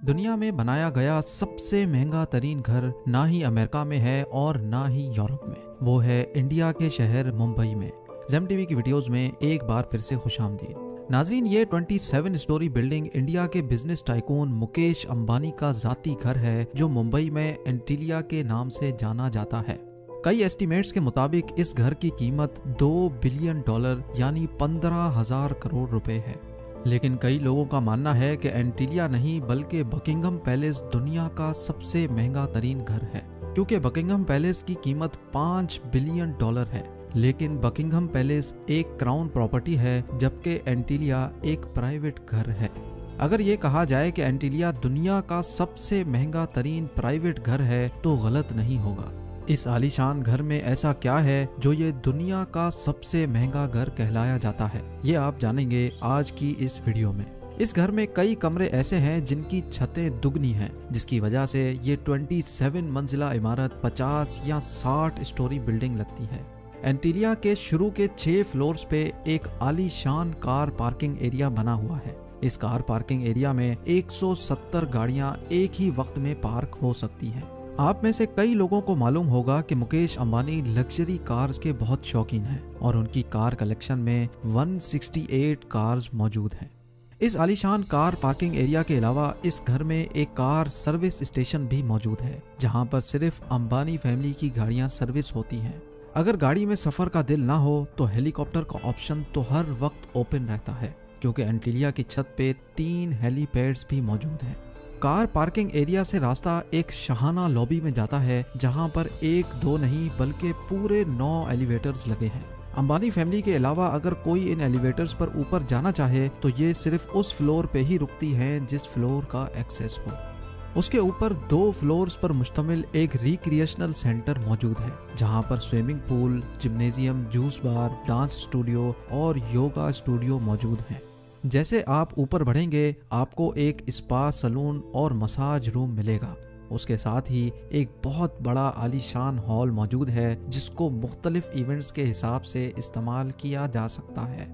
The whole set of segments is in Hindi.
दुनिया में बनाया गया सबसे महंगा तरीन घर ना ही अमेरिका में है और ना ही यूरोप में। वो है इंडिया के शहर मुंबई में। जेम टीवी की वीडियोस में एक बार फिर से खुशामदीद। नाज़रीन, ये 27 स्टोरी बिल्डिंग इंडिया के बिजनेस टाइकून मुकेश अंबानी का जाती घर है जो मुंबई में एंटीलिया के नाम से जाना जाता है। कई एस्टीमेट्स के मुताबिक इस घर की कीमत $2 बिलियन यानी 15,000 करोड़ रुपए है। लेकिन कई लोगों का मानना है कि एंटीलिया नहीं बल्कि बकिंघम पैलेस दुनिया का सबसे महंगा तरीन घर है, क्योंकि बकिंघम पैलेस की कीमत $5 बिलियन है। लेकिन बकिंघम पैलेस एक क्राउन प्रॉपर्टी है जबकि एंटीलिया एक प्राइवेट घर है। अगर ये कहा जाए कि एंटीलिया दुनिया का सबसे महंगा तरीन प्राइवेट घर है तो गलत नहीं होगा। इस आलीशान घर में ऐसा क्या है जो ये दुनिया का सबसे महंगा घर कहलाया जाता है, ये आप जानेंगे आज की इस वीडियो में। इस घर में कई कमरे ऐसे हैं जिनकी छतें दुगनी हैं, जिसकी वजह से ये 27 मंजिला इमारत 50 या 60 स्टोरी बिल्डिंग लगती है। एंटीलिया के शुरू के 6 फ्लोर्स पे एक आलीशान कार पार्किंग एरिया बना हुआ है। इस कार पार्किंग एरिया में 170 गाड़ियां एक ही वक्त में पार्क हो सकती हैं। आप में से कई लोगों को मालूम होगा कि मुकेश अंबानी लग्जरी कार्स के बहुत शौकीन हैं और उनकी कार कलेक्शन में 168 कार्स मौजूद हैं। इस आलीशान कार पार्किंग एरिया के अलावा इस घर में एक कार सर्विस स्टेशन भी मौजूद है, जहां पर सिर्फ अंबानी फैमिली की गाड़ियां सर्विस होती हैं। अगर गाड़ी में सफर का दिल ना हो तो हेलीकॉप्टर का ऑप्शन तो हर वक्त ओपन रहता है, क्योंकि एंटीलिया की छत पे 3 हेलीपैड्स भी मौजूद हैं। कार पार्किंग एरिया से रास्ता एक शाहाना लॉबी में जाता है, जहां पर 1-2 नहीं बल्कि पूरे 9 एलिवेटर्स लगे हैं। अंबानी फैमिली के अलावा अगर कोई इन एलिवेटर्स पर ऊपर जाना चाहे तो ये सिर्फ उस फ्लोर पे ही रुकती हैं जिस फ्लोर का एक्सेस हो। उसके ऊपर 2 फ्लोर्स पर मुश्तमिल एक रिक्रिएशनल सेंटर मौजूद है, जहां पर स्विमिंग पूल, जिम्नेजियम, जूस बार, डांस स्टूडियो और योगा स्टूडियो मौजूद हैं। जैसे आप ऊपर बढ़ेंगे आपको एक स्पा, सलून और मसाज रूम मिलेगा। उसके साथ ही एक बहुत बड़ा आलीशान हॉल मौजूद है जिसको मुख्तलिफ इवेंट्स के हिसाब से इस्तेमाल किया जा सकता है।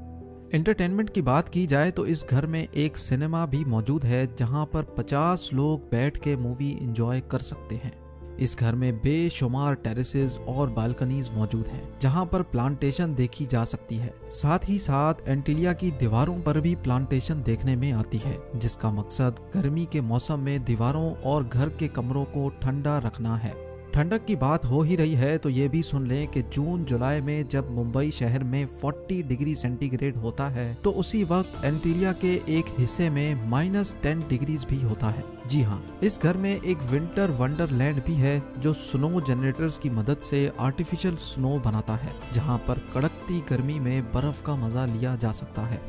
एंटरटेनमेंट की बात की जाए तो इस घर में एक सिनेमा भी मौजूद है, जहां पर 50 लोग बैठ के मूवी एंजॉय कर सकते हैं। इस घर में बेशुमार टेरेसेस और बालकनीज मौजूद हैं, जहां पर प्लांटेशन देखी जा सकती है। साथ ही साथ एंटीलिया की दीवारों पर भी प्लांटेशन देखने में आती है, जिसका मकसद गर्मी के मौसम में दीवारों और घर के कमरों को ठंडा रखना है। ठंडक की बात हो ही रही है तो ये भी सुन लें कि जून जुलाई में जब मुंबई शहर में 40 डिग्री सेंटीग्रेड होता है तो उसी वक्त एंटीलिया के एक हिस्से में -10 डिग्रीज भी होता है। जी हाँ, इस घर में एक विंटर वंडरलैंड भी है जो स्नो जनरेटर्स की मदद से आर्टिफिशियल स्नो बनाता है, जहाँ पर कड़कती गर्मी में बर्फ का मजा लिया जा सकता है।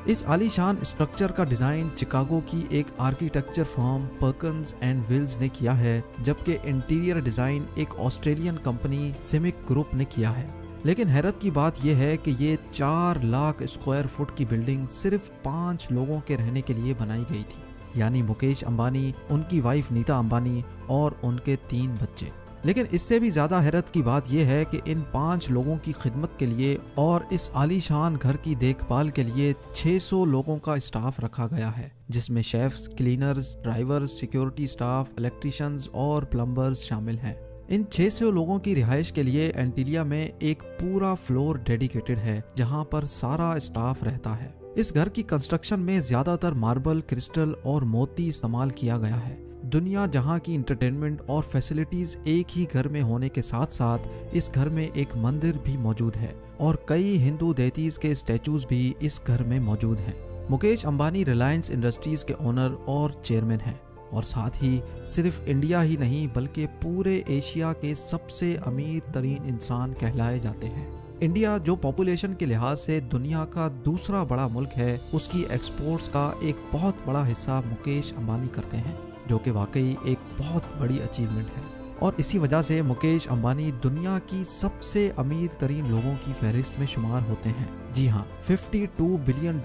इस आलीशान स्ट्रक्चर का डिजाइन चिकागो की एक architecture firm Perkins and Wills ने किया है, जबकि इंटीरियर डिजाइन एक ऑस्ट्रेलियन कंपनी सिमिक ग्रुप ने किया है। लेकिन हैरत की बात यह है कि ये 4 लाख स्क्वायर फुट की बिल्डिंग सिर्फ 5 लोगों के रहने के लिए बनाई गई थी, यानी मुकेश अंबानी, उनकी वाइफ नीता अंबानी और उनके 3 बच्चे। लेकिन इससे भी ज्यादा हैरत की बात यह है कि इन 5 लोगों की खिदमत के लिए और इस आलीशान घर की देखभाल के लिए 600 लोगों का स्टाफ रखा गया है, जिसमें chefs, cleaners, drivers, security staff, electricians और प्लम्बर्स शामिल हैं। इन 600 लोगों की रिहाइश के लिए एंटीलिया में एक पूरा फ्लोर डेडिकेटेड है, जहां पर सारा स्टाफ रहता है। इस घर की कंस्ट्रक्शन में ज्यादातर मार्बल, क्रिस्टल और मोती इस्तेमाल किया गया है। दुनिया जहां की इंटरटेनमेंट और फैसिलिटीज एक ही घर में होने के साथ साथ इस घर में एक मंदिर भी मौजूद है और कई हिंदू देवताओं के स्टैचूज भी इस घर में मौजूद हैं। मुकेश अंबानी रिलायंस इंडस्ट्रीज के ओनर और चेयरमैन हैं और साथ ही सिर्फ इंडिया ही नहीं बल्कि पूरे एशिया के सबसे अमीर तरीन इंसान कहलाए जाते हैं। इंडिया जो पॉपुलेशन के लिहाज से दुनिया का दूसरा बड़ा मुल्क है, उसकी एक्सपोर्ट्स का एक बहुत बड़ा हिस्सा मुकेश अंबानी करते हैं, जो कि वाकई एक बहुत बड़ी अचीवमेंट है। और इसी वजह से मुकेश अंबानी दुनिया की सबसे अमीर तरीन लोगों की फहरिस्त में शुमार होते हैं। जी हाँ, $52 बिलियन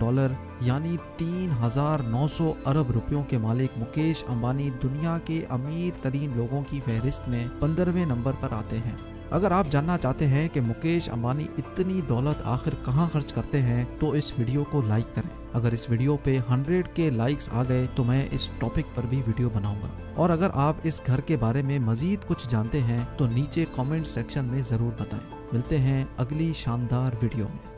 यानी 3,900 अरब रुपयों के मालिक मुकेश अंबानी दुनिया के अमीर तरीन लोगों की फहरिस्त में 15वें नंबर पर आते हैं। अगर आप जानना चाहते हैं कि मुकेश अंबानी इतनी दौलत आखिर कहां खर्च करते हैं तो इस वीडियो को लाइक करें। अगर इस वीडियो पे 100K लाइक्स आ गए तो मैं इस टॉपिक पर भी वीडियो बनाऊंगा। और अगर आप इस घर के बारे में मजीद कुछ जानते हैं तो नीचे कमेंट सेक्शन में जरूर बताएं। मिलते हैं अगली शानदार वीडियो में।